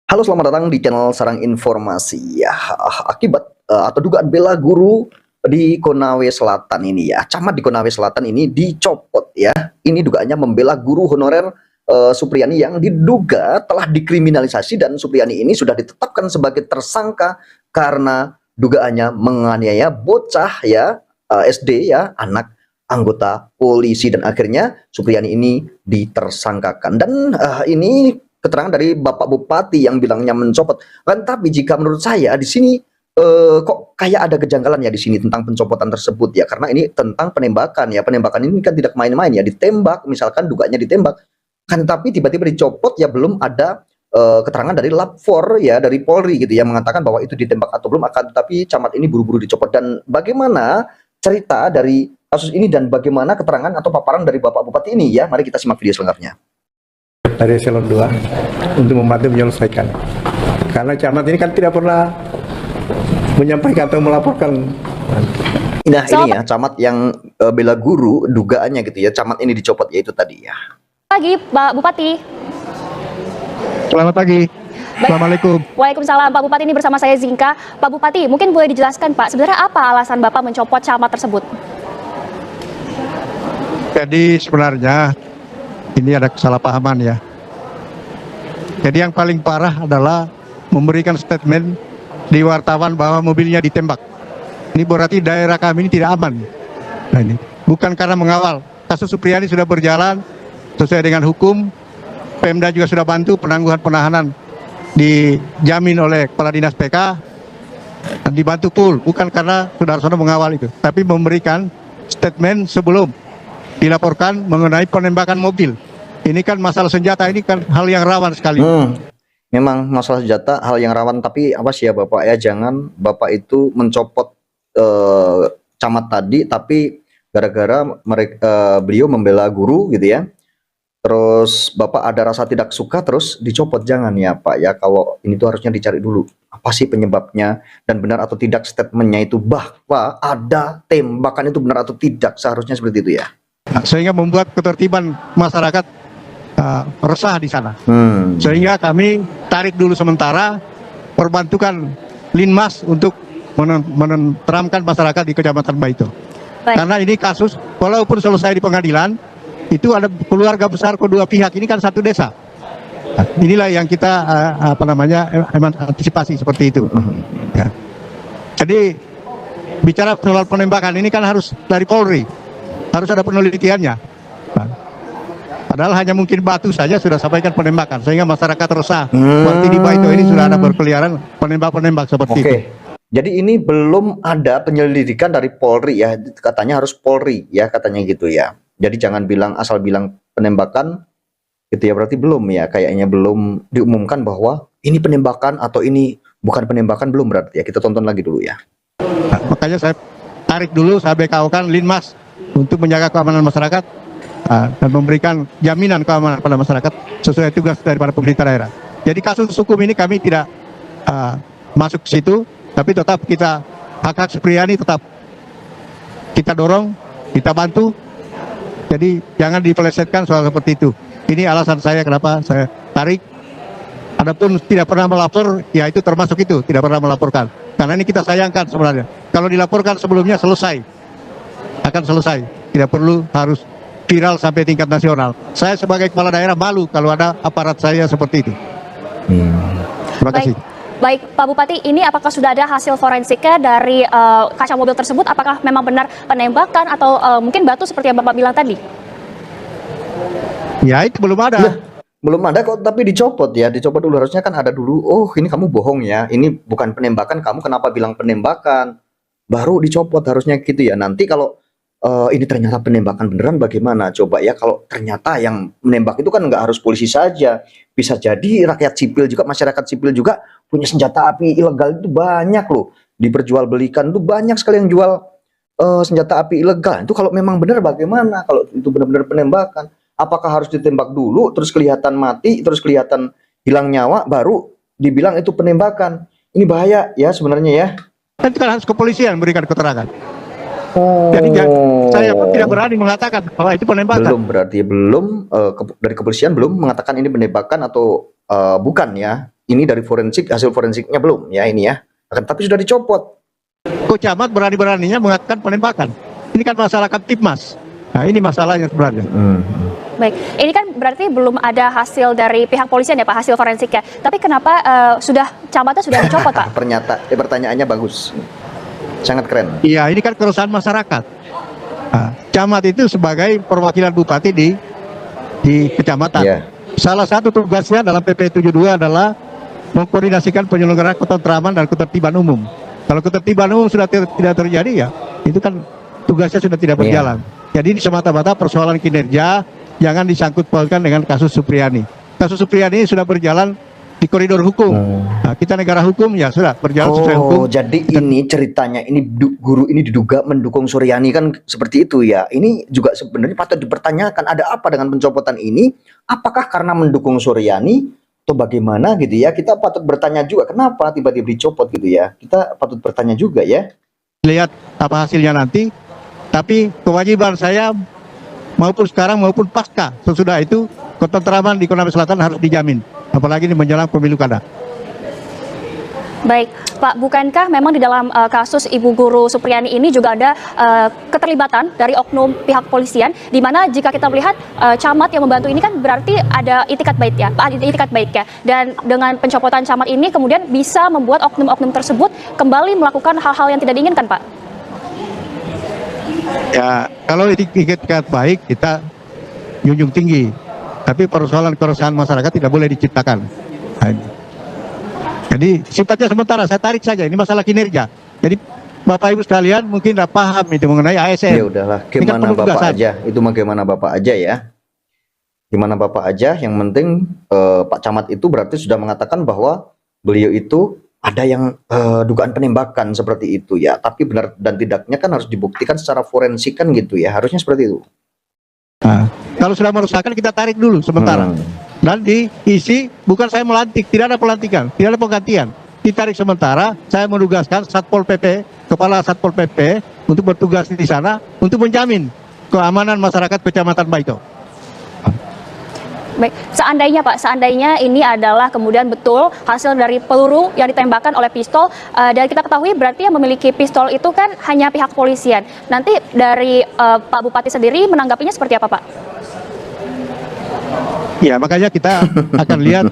Halo, selamat datang di channel Sarang Informasi. Ya, akibat atau dugaan bela guru di Konawe Selatan ini ya, camat di Konawe Selatan ini dicopot ya. Ini dugaannya membela guru honorer Supriyani yang diduga telah dikriminalisasi, dan Supriyani ini sudah ditetapkan sebagai tersangka karena dugaannya menganiaya bocah ya, SD ya, anak anggota polisi, dan akhirnya Supriyani ini ditersangkakan. Dan ini keterangan dari Bapak Bupati yang bilangnya mencopot. Kan tapi jika menurut saya di sini kok kayak ada kejanggalan ya di sini tentang pencopotan tersebut ya, karena ini tentang penembakan ya. Penembakan ini kan tidak main-main ya, ditembak misalkan, dugaannya ditembak. Kan tapi tiba-tiba dicopot ya, belum ada keterangan dari Lapfor ya, dari Polri gitu ya, mengatakan bahwa itu ditembak atau belum. Akan tapi camat ini buru-buru dicopot. Dan bagaimana cerita dari kasus ini dan bagaimana keterangan atau paparan dari Bapak Bupati ini ya, mari kita simak video selengkapnya. Dari eselon 2 untuk membantu menyelesaikan, karena camat ini kan tidak pernah menyampaikan atau melaporkan. Nah ini ya camat yang bela guru dugaannya gitu ya, camat ini dicopot ya, itu tadi ya. Pagi Pak Bupati. Selamat pagi. Assalamualaikum. Waalaikumsalam Pak Bupati, ini bersama saya Zinka. Pak Bupati, mungkin boleh dijelaskan Pak, sebenarnya apa alasan Bapak mencopot camat tersebut? Jadi sebenarnya ini ada kesalahpahaman ya. Jadi yang paling parah adalah memberikan statement di wartawan bahwa mobilnya ditembak. Ini berarti daerah kami ini tidak aman. Nah, ini bukan karena mengawal. Kasus Supriyani sudah berjalan sesuai dengan hukum. Pemda juga sudah bantu penangguhan penahanan, dijamin oleh Kepala Dinas PK, dan dibantu full. Bukan karena saudara-saudara mengawal itu, tapi memberikan statement sebelum dilaporkan mengenai penembakan mobil. Ini kan masalah senjata, ini kan hal yang rawan sekali. Memang masalah senjata hal yang rawan, tapi apa sih ya Bapak ya, jangan Bapak itu mencopot camat tadi, tapi gara-gara beliau membela guru gitu ya. Terus Bapak ada rasa tidak suka terus dicopot, jangan ya Pak ya. Kalau ini tuh harusnya dicari dulu apa sih penyebabnya, dan benar atau tidak statementnya itu bahwa ada tembakan itu benar atau tidak, seharusnya seperti itu ya. Sehingga membuat ketertiban masyarakat resah di sana. Sehingga kami tarik dulu sementara, perbantukan Linmas untuk menenteramkan masyarakat di Kecamatan Baito. Karena ini kasus, walaupun selesai di pengadilan, itu ada keluarga besar kedua pihak, ini kan satu desa. Nah, inilah yang kita antisipasi seperti itu. Ya. Jadi bicara soal penembakan ini kan harus dari Polri, harus ada penelitiannya. Nah, padahal hanya mungkin batu saja sudah sampaikan penembakan, sehingga masyarakat resah. Seperti di Baito ini sudah ada berkeliaran penembak-penembak seperti itu. Jadi ini belum ada penyelidikan dari Polri ya, katanya harus Polri ya, katanya gitu ya. Jadi jangan asal bilang penembakan gitu ya, berarti belum ya, kayaknya belum diumumkan bahwa ini penembakan atau ini bukan penembakan, belum berarti ya. Kita tonton lagi dulu ya. Nah, makanya saya tarik dulu, saya BKO-kan Linmas untuk menjaga keamanan masyarakat dan memberikan jaminan keamanan pada masyarakat sesuai tugas daripada pemerintah daerah. Jadi kasus hukum ini kami tidak masuk ke situ, tapi tetap kita hak-hak Supriyani tetap kita dorong, kita bantu. Jadi jangan dipelesetkan soal seperti itu. Ini alasan saya kenapa saya tarik. Adapun tidak pernah melapor, ya itu termasuk itu, tidak pernah melaporkan. Karena ini kita sayangkan sebenarnya. Kalau dilaporkan sebelumnya selesai, akan selesai. Tidak perlu harus viral sampai tingkat nasional. Saya sebagai kepala daerah malu kalau ada aparat saya seperti itu. Terima kasih. Baik Pak Bupati, ini apakah sudah ada hasil forensiknya dari kaca mobil tersebut? Apakah memang benar penembakan atau mungkin batu seperti yang Bapak bilang tadi? Ya itu belum ada. Belum ada kok, tapi dicopot ya, dicopot dulu. Harusnya kan ada dulu. Oh ini kamu bohong ya, ini bukan penembakan, kamu kenapa bilang penembakan? Baru dicopot harusnya gitu ya. Nanti kalau ini ternyata penembakan beneran bagaimana? Coba ya, kalau ternyata yang menembak itu kan nggak harus polisi saja, bisa jadi rakyat sipil juga, masyarakat sipil juga punya senjata api ilegal itu banyak loh, diperjualbelikan tuh banyak sekali yang jual senjata api ilegal. Itu kalau memang benar bagaimana? Kalau itu benar-benar penembakan, apakah harus ditembak dulu, terus kelihatan mati, terus kelihatan hilang nyawa, baru dibilang itu penembakan? Ini bahaya ya sebenarnya ya. Itu kan harus kepolisian memberikan keterangan. Jadi saya pun tidak berani mengatakan bahwa itu penembakan. Belum, berarti belum dari kepolisian belum mengatakan ini penembakan atau bukan ya. ini dari forensik, hasil forensiknya belum ya ini ya. Tapi sudah dicopot. Kok camat berani-beraninya mengatakan penembakan? Ini kan masalah Kamtibmas. Nah, ini masalahnya sebenarnya. Baik, ini kan berarti belum ada hasil dari pihak polisian ya Pak, hasil forensiknya. Tapi kenapa camatnya sudah dicopot Pak? Pertanyaannya bagus, sangat keren. Iya, ini kan keresahan masyarakat. Nah, camat itu sebagai perwakilan bupati di kecamatan. Iya. Salah satu tugasnya dalam PP 72 adalah mengkoordinasikan penyelenggaraan ketentraman dan ketertiban umum. Kalau ketertiban umum sudah tidak terjadi ya, itu kan tugasnya sudah tidak berjalan. Jadi ini semata-mata persoalan kinerja, jangan disangkut pautkan dengan kasus Supriyani. Kasus Supriyani sudah berjalan di koridor hukum. Nah, kita negara hukum ya sudah berjalan sesuai hukum. Jadi ini ceritanya ini guru ini diduga mendukung Suryani kan seperti itu ya. Ini juga sebenarnya patut dipertanyakan ada apa dengan pencopotan ini? Apakah karena mendukung Suryani atau bagaimana gitu ya? Kita patut bertanya juga kenapa tiba-tiba dicopot gitu ya. Kita patut bertanya juga ya. Lihat apa hasilnya nanti. Tapi kewajiban saya maupun sekarang maupun pasca sesudah itu ketentraman di Konawe Selatan harus dijamin. Apalagi di menjelang pemilu kada. Baik, Pak, bukankah memang di dalam kasus Ibu Guru Supriyani ini juga ada keterlibatan dari oknum pihak polisian, di mana jika kita melihat camat yang membantu ini kan berarti ada itikat baik ya, Pak, itikat baik ya. Dan dengan pencopotan camat ini kemudian bisa membuat oknum-oknum tersebut kembali melakukan hal-hal yang tidak diinginkan, Pak. Ya, kalau itikat baik kita junjung tinggi. Tapi persoalan keresahan masyarakat tidak boleh diciptakan. Nah, jadi sifatnya sementara, saya tarik saja. Ini masalah kinerja. Jadi Bapak Ibu sekalian mungkin tidak paham itu mengenai ASN. Ya udahlah, gimana Bapak aja. Itu mah gimana Bapak aja ya. Gimana Bapak aja. Yang penting Pak Camat itu berarti sudah mengatakan bahwa beliau itu ada yang dugaan penembakan seperti itu ya. Tapi benar dan tidaknya kan harus dibuktikan secara forensik kan gitu ya. Harusnya seperti itu. Nah, kalau sudah merusakkan kita tarik dulu sementara. Dan diisi, bukan saya melantik, tidak ada pelantikan, tidak ada penggantian. Ditarik sementara, saya menugaskan Satpol PP, Kepala Satpol PP untuk bertugas di sana untuk menjamin keamanan masyarakat Kecamatan Baito. Baik, seandainya Pak, seandainya ini adalah kemudian betul hasil dari peluru yang ditembakkan oleh pistol, dan kita ketahui berarti yang memiliki pistol itu kan hanya pihak polisian. Nanti dari Pak Bupati sendiri menanggapinya seperti apa Pak? Ya, makanya kita akan lihat.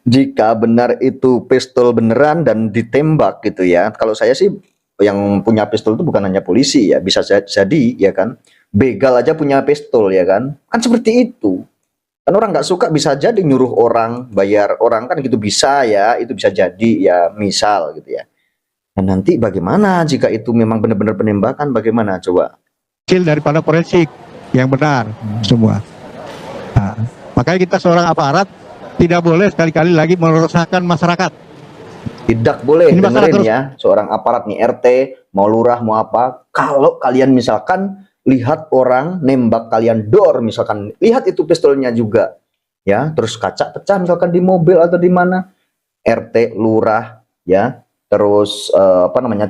Jika benar itu pistol beneran dan ditembak gitu ya. Kalau saya sih yang punya pistol itu bukan hanya polisi ya, bisa jadi ya kan. Begal aja punya pistol ya kan. Kan seperti itu. Kan orang nggak suka bisa jadi nyuruh orang, bayar orang kan gitu bisa ya, itu bisa jadi ya misal gitu ya. Dan nanti bagaimana jika itu memang benar-benar penembakan, bagaimana coba? Hasil daripada forensik yang benar semua. Nah, makanya kita seorang aparat tidak boleh sekali-kali lagi meresahkan masyarakat. Tidak boleh Ini dengerin ya, seorang aparat nih RT, mau lurah mau apa, kalau kalian misalkan lihat orang nembak kalian dor misalkan, lihat itu pistolnya juga ya, terus kaca pecah misalkan di mobil atau di mana, RT, lurah ya, terus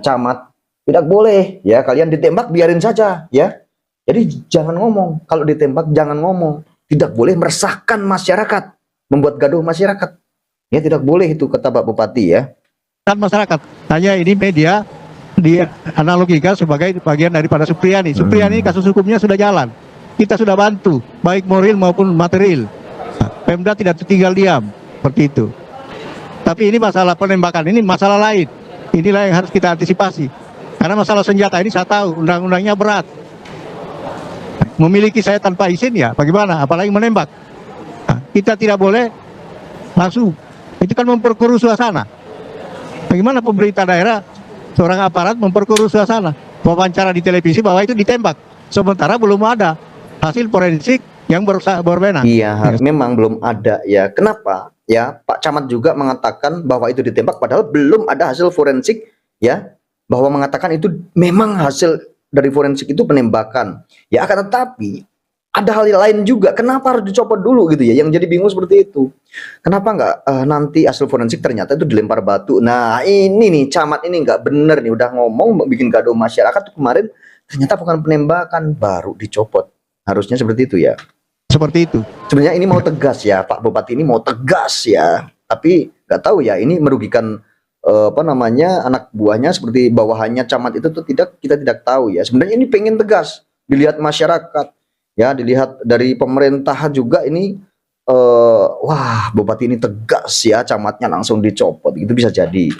camat, tidak boleh ya kalian ditembak, biarin saja ya. Jadi jangan ngomong, kalau ditembak jangan ngomong, tidak boleh meresahkan masyarakat, membuat gaduh masyarakat ya, tidak boleh itu kata Pak Bupati ya. Dan masyarakat, hanya ini media dianalogikan sebagai bagian daripada Supriyani. Supriyani kasus hukumnya sudah jalan. Kita sudah bantu, baik moral maupun material. Nah, Pemda tidak tinggal diam, seperti itu. Tapi ini masalah penembakan, ini masalah lain. Inilah yang harus kita antisipasi. Karena masalah senjata ini saya tahu, undang-undangnya berat. Memiliki saya tanpa izin ya, bagaimana? Apalagi menembak. Nah, kita tidak boleh langsung. Itu kan memperkeruh suasana. Bagaimana pemerintah daerah, seorang aparat memperkeruh suasana, wawancara di televisi bahwa itu ditembak, sementara belum ada hasil forensik yang berbenah. Iya, memang belum ada ya. Kenapa? Ya, Pak Camat juga mengatakan bahwa itu ditembak, padahal belum ada hasil forensik ya, bahwa mengatakan itu memang hasil dari forensik itu penembakan. Ya, akan tetapi ada hal lain juga. Kenapa harus dicopot dulu gitu ya? Yang jadi bingung seperti itu. Kenapa nggak nanti hasil forensik ternyata itu dilempar batu? Nah ini nih camat ini nggak bener nih, udah ngomong bikin gaduh masyarakat tuh kemarin, ternyata bukan penembakan, baru dicopot. Harusnya seperti itu ya. Seperti itu. Sebenarnya ini mau tegas ya, Pak Bupati ini mau tegas ya. Tapi nggak tahu ya, ini merugikan apa namanya anak buahnya seperti bawahannya camat itu tuh kita tidak tahu ya. Sebenarnya ini pengen tegas dilihat masyarakat ya, dilihat dari pemerintah juga ini wah bupati ini tegas ya, camatnya langsung dicopot itu bisa jadi.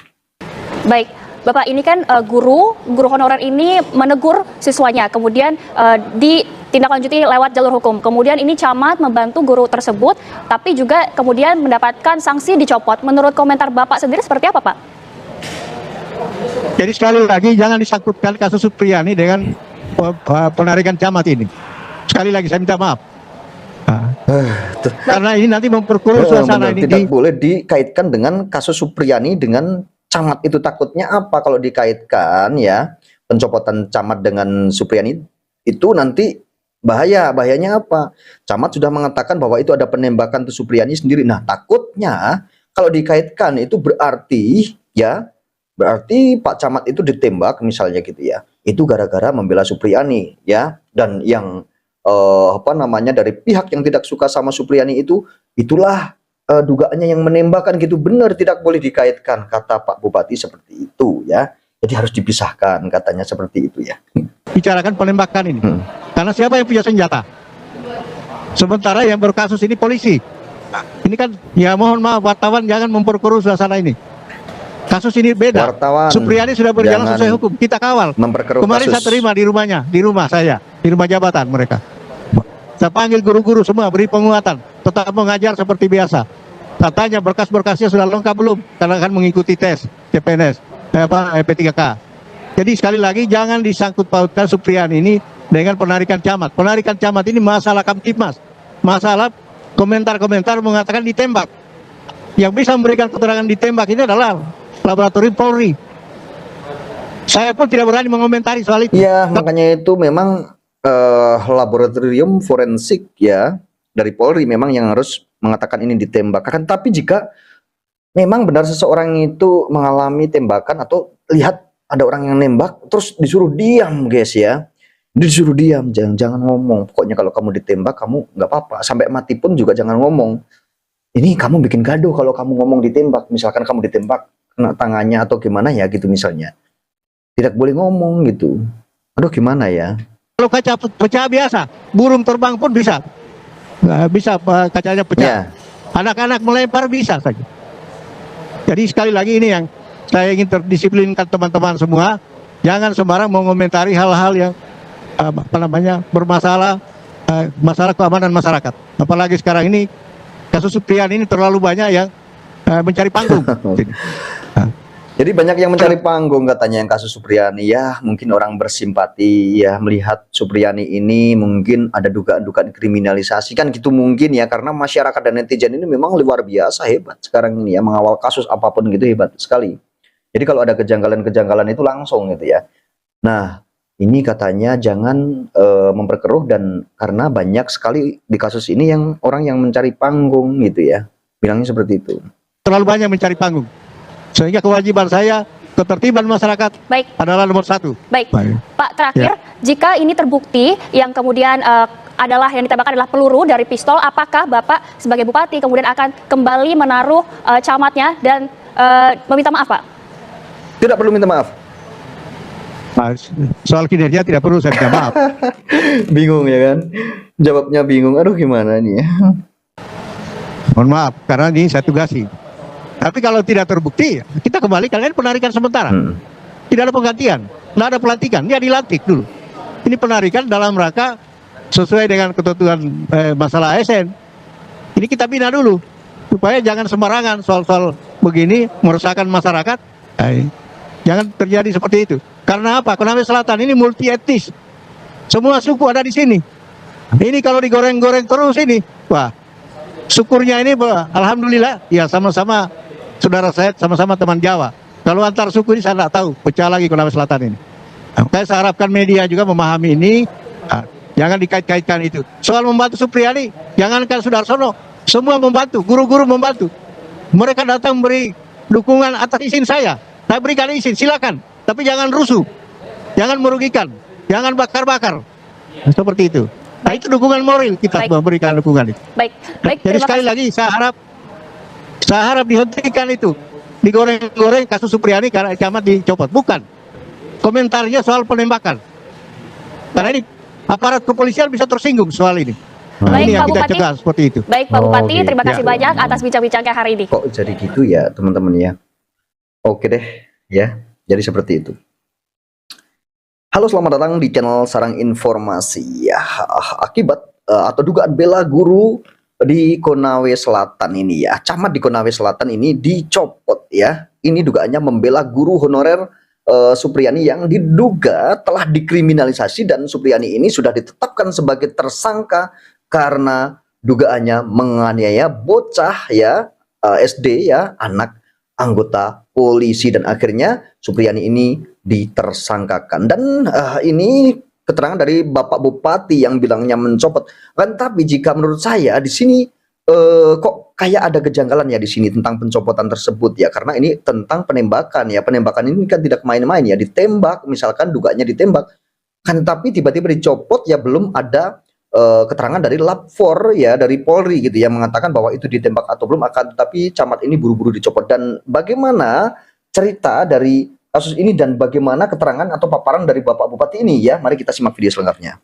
Baik, Bapak, ini kan guru honorer ini menegur siswanya, kemudian ditindaklanjuti lewat jalur hukum. Kemudian ini camat membantu guru tersebut, tapi juga kemudian mendapatkan sanksi dicopot. Menurut komentar Bapak sendiri seperti apa, Pak? Jadi sekali lagi jangan disangkutkan kasus Supriyani dengan penarikan camat ini. Sekali lagi saya minta maaf. Karena ini nanti memperkeruh suasana ini. Tidak boleh dikaitkan dengan kasus Supriyani dengan camat itu. Takutnya apa kalau dikaitkan ya, pencopotan camat dengan Supriyani itu nanti bahayanya apa? Camat sudah mengatakan bahwa itu ada penembakan tuh Supriyani sendiri. Nah, takutnya kalau dikaitkan itu berarti Pak Camat itu ditembak misalnya gitu ya. Itu gara-gara membela Supriyani ya. Dan yang apa namanya dari pihak yang tidak suka sama Supriyani itulah dugaannya yang menembakkan gitu. Benar, tidak boleh dikaitkan, kata Pak Bupati seperti itu ya. Jadi harus dipisahkan katanya seperti itu ya. Bicarakan penembakan ini. Karena siapa yang punya senjata? Sementara yang berkasus ini polisi. Ini kan ya mohon maaf wartawan jangan memperkeruh suasana ini. Kasus ini beda. Wartawan, Supriyani sudah berjalan sesuai hukum. Kita kawal. Kemarin saya terima di rumahnya, di rumah saya, di rumah jabatan mereka. Saya panggil guru-guru semua, beri penguatan, tetap mengajar seperti biasa. Katanya berkas-berkasnya sudah lengkap belum? Karena akan mengikuti tes CPNS, P3K. Jadi sekali lagi jangan disangkut pautkan Supriyani ini dengan penarikan camat. Penarikan camat ini masalah Kamtibmas, masalah komentar-komentar mengatakan ditembak. Yang bisa memberikan keterangan ditembak ini adalah laboratorium Polri. Saya pun tidak berani mengomentari soal itu. Iya, makanya itu memang laboratorium forensik ya dari Polri memang yang harus mengatakan ini ditembak. Akan tapi jika memang benar seseorang itu mengalami tembakan atau lihat ada orang yang nembak terus disuruh diam guys ya, disuruh diam, jangan ngomong. Pokoknya kalau kamu ditembak kamu nggak apa-apa, sampai mati pun juga jangan ngomong. Ini kamu bikin gaduh kalau kamu ngomong ditembak. Misalkan kamu ditembak kena tangannya atau gimana ya gitu misalnya, tidak boleh ngomong gitu. Aduh gimana ya. Kalau kaca pecah biasa, burung terbang pun bisa kacanya pecah. Anak-anak melempar bisa saja. Jadi sekali lagi ini yang saya ingin terdisiplinkan teman-teman semua, jangan sembarang mengomentari hal-hal yang bermasalah, masalah keamanan masyarakat. Apalagi sekarang ini kasus Supriyani ini terlalu banyak yang mencari panggung. Jadi banyak yang mencari panggung katanya yang kasus Supriyani ya. Mungkin orang bersimpati ya melihat Supriyani ini mungkin ada dugaan-dugaan kriminalisasi kan gitu mungkin ya. Karena masyarakat dan netizen ini memang luar biasa hebat sekarang ini ya, mengawal kasus apapun gitu hebat sekali. Jadi kalau ada kejanggalan-kejanggalan itu langsung gitu ya. Nah ini katanya jangan memperkeruh, dan karena banyak sekali di kasus ini yang orang yang mencari panggung gitu ya. Bilangnya seperti itu. Terlalu banyak mencari panggung. Sehingga kewajiban saya, ketertiban masyarakat adalah nomor satu. Baik. Pak, terakhir, jika ini terbukti yang kemudian adalah yang ditembakkan adalah peluru dari pistol, apakah Bapak sebagai bupati kemudian akan kembali menaruh camatnya dan meminta maaf, Pak? Tidak perlu minta maaf. Soal kinerja tidak perlu saya minta maaf. Bingung ya kan? Jawabnya bingung. Aduh gimana nih ya? Mohon maaf, karena ini saya tugasi. Tapi kalau tidak terbukti, kita kembali kalian penarikan sementara. Tidak ada penggantian, tidak ada pelantikan. Dia dilantik dulu. Ini penarikan dalam rangka sesuai dengan ketentuan masalah ASN. Ini kita bina dulu, supaya jangan sembarangan soal-soal begini meresahkan masyarakat. Jangan terjadi seperti itu. Karena apa? Konawe Selatan ini multi etnis. Semua suku ada di sini. Ini kalau digoreng-goreng terus ini, wah, syukurnya ini, alhamdulillah, ya sama-sama saudara saya, sama-sama teman Jawa. Kalau antar suku ini saya tidak tahu, pecah lagi Konawe Selatan ini. Saya harapkan media juga memahami ini, jangan dikait-kaitkan itu. Soal membantu Supriyani, jangankan Sudarsono, semua membantu, guru-guru membantu. Mereka datang beri dukungan atas izin saya berikan izin, silakan. Tapi jangan rusuh, jangan merugikan, jangan bakar-bakar. Seperti itu. Nah itu dukungan moral kita memberikan dukungan itu. Baik. Jadi sekali lagi saya harap Saya harap dihentikan itu. Digoreng-goreng kasus Supriyani karena camat dicopot. Bukan. Komentarnya soal penembakan. Karena ini aparat kepolisian bisa tersinggung soal ini. Baik, Ini yang Pak kita Bupati. cegah seperti itu. Baik Pak Oh, Bupati, oke. terima kasih Ya. banyak atas bincang-bincangnya hari ini. Kok jadi gitu ya teman-teman ya? Oke deh ya, jadi seperti itu. Halo, selamat datang di channel Sarang Informasi. Ya, akibat atau dugaan bela guru di Konawe Selatan ini ya, camat di Konawe Selatan ini dicopot ya. Ini dugaannya membela guru honorer Supriyani yang diduga telah dikriminalisasi, dan Supriyani ini sudah ditetapkan sebagai tersangka karena dugaannya menganiaya bocah ya, SD ya, anak anggota polisi, dan akhirnya Supriyani ini ditersangkakan. Dan ini keterangan dari Bapak Bupati yang bilangnya mencopot. Kan tapi jika menurut saya di sini kok kayak ada kejanggalan ya di sini tentang pencopotan tersebut ya, karena ini tentang penembakan ya. Penembakan ini kan tidak main-main ya, ditembak misalkan, dugaannya ditembak kan, tapi tiba-tiba dicopot ya. Belum ada keterangan dari Lapfor ya, dari Polri gitu yang mengatakan bahwa itu ditembak atau belum, akan tetapi camat ini buru-buru dicopot. Dan bagaimana cerita dari kasus ini dan bagaimana keterangan atau paparan dari Bapak Bupati ini ya, mari kita simak video selengkapnya.